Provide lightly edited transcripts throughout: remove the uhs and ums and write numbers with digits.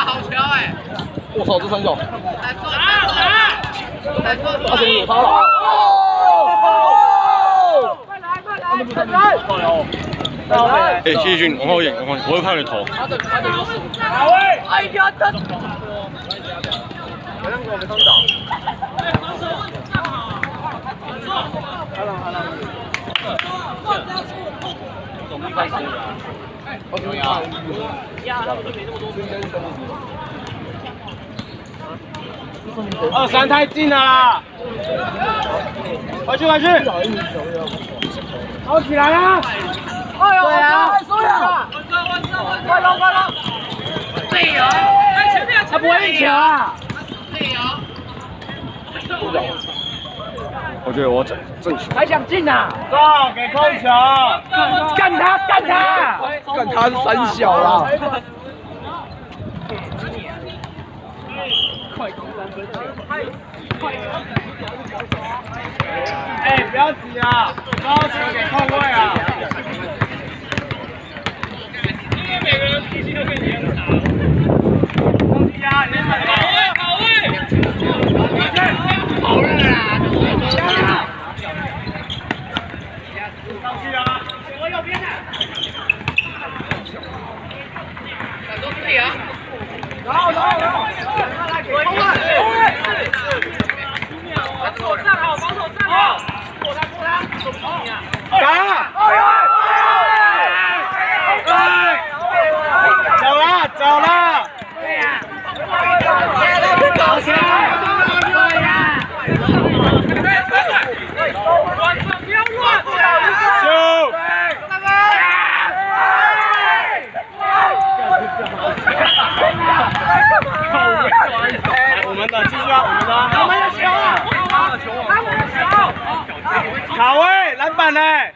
好球哎！我操，这三小，而且有他了。快来快来！快来！漂亮哦！哎，谢谢君，往后一点，我会看你头。他的优势。哪位？哎呀，他。没看过，没看到。总一开始。23太近了啦！回去回去！好起来啊！哎呦，对啊，收呀！快龙快龙！队友，他不会赢球啊！队友，我觉得我正球，还想进啊！走，给控球！干他干他！干他是三小啦！哎，不要急啊，高球给控位啊！因为每个人脾气都跟你一样大。上去压，你好位好位！好了啦！上去啊！我右边的。很多队友。走，来给控位！防守站好，防守站好，过他，打！走了！对呀，好球！对呀，不要乱！球！我们的继续啊，我们的。他们的球啊！他们的球！卡位，篮板嘞！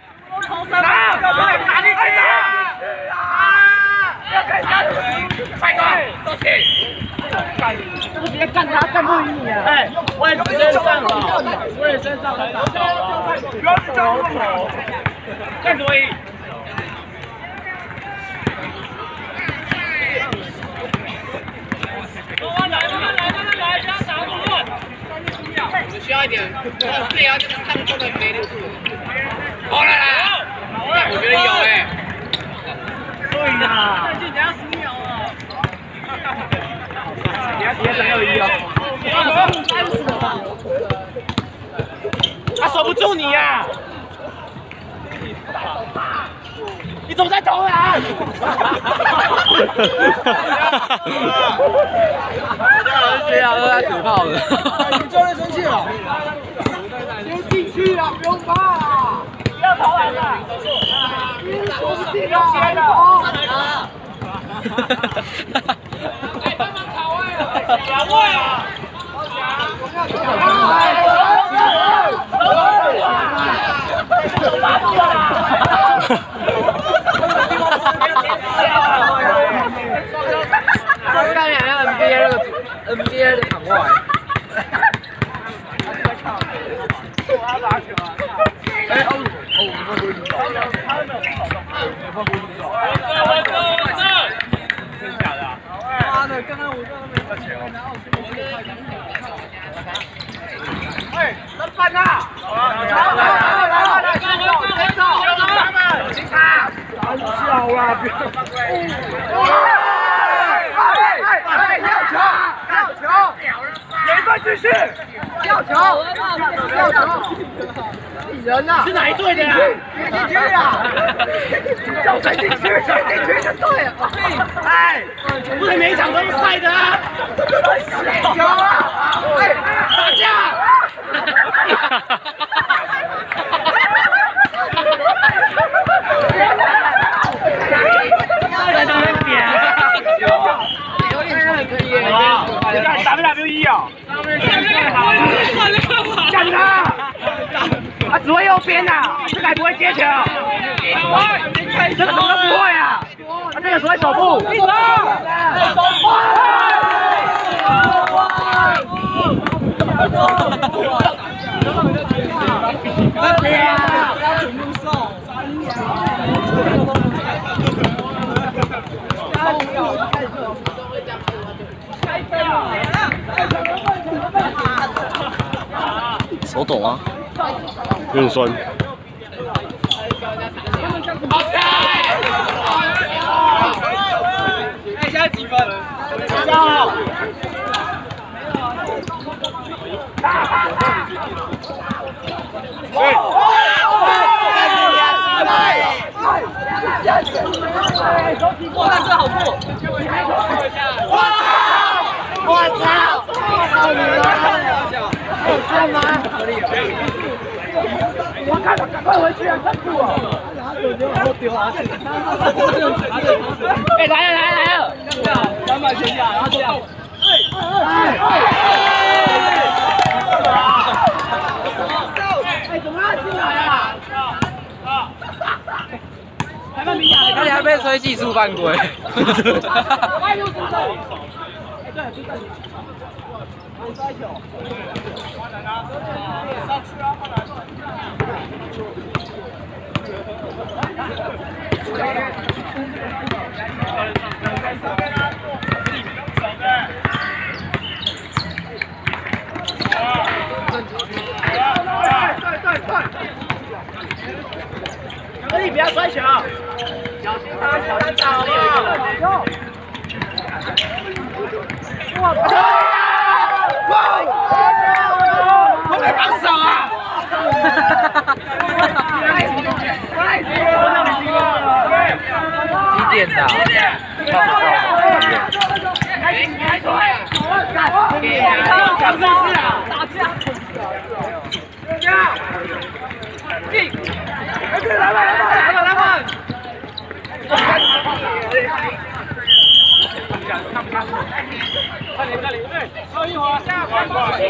打！打进去！快攻！收起！这个直接干他，干不赢你啊！哎，我也身上了，我也身上很少了，不要去招手，干什么赢？慢慢来，不要打不乱。我们需要一点，对啊，这个上中的没力度。好了啦，我觉得有哎。对呀，最近等下10秒了。别等有1哦。他守不住你呀！你怎么在投篮？对啊，都在土炮的。你教练生气了。先进去了，不用怕啊！不要投篮了，守不进了，起来的。哎，帮忙卡位了，卡位啊！这看起来 NBA 的场外。哎，妈的，刚刚我这都没发球。哎，篮板呐！来，先走，他们，警察，很小啦，别。要球，联队继续，要球，人呐，是哪一队的呀？别进去啊！叫谁进去？谁进去就对了。哎，不是每一场都是赛的啊！球啊！哎，打架！在那边点。有点可以。你看 WWE 啊，干他！他只会右边呐，这个还不会接球。这个什么都不会啊！他这个只会手部。手抖吗？有点酸。哎，现在几分？加油！哇，这好过！我操！干嘛？我看赶快回去啊！看住我！哎，来了！300全下，然后这样。哎，怎么要进来啊？他还被吹技术犯规。可以不要摔球，小心他小心他了。我没防守啊！几点的？干什么啊？打架！进！来吧！快点！超一会儿下！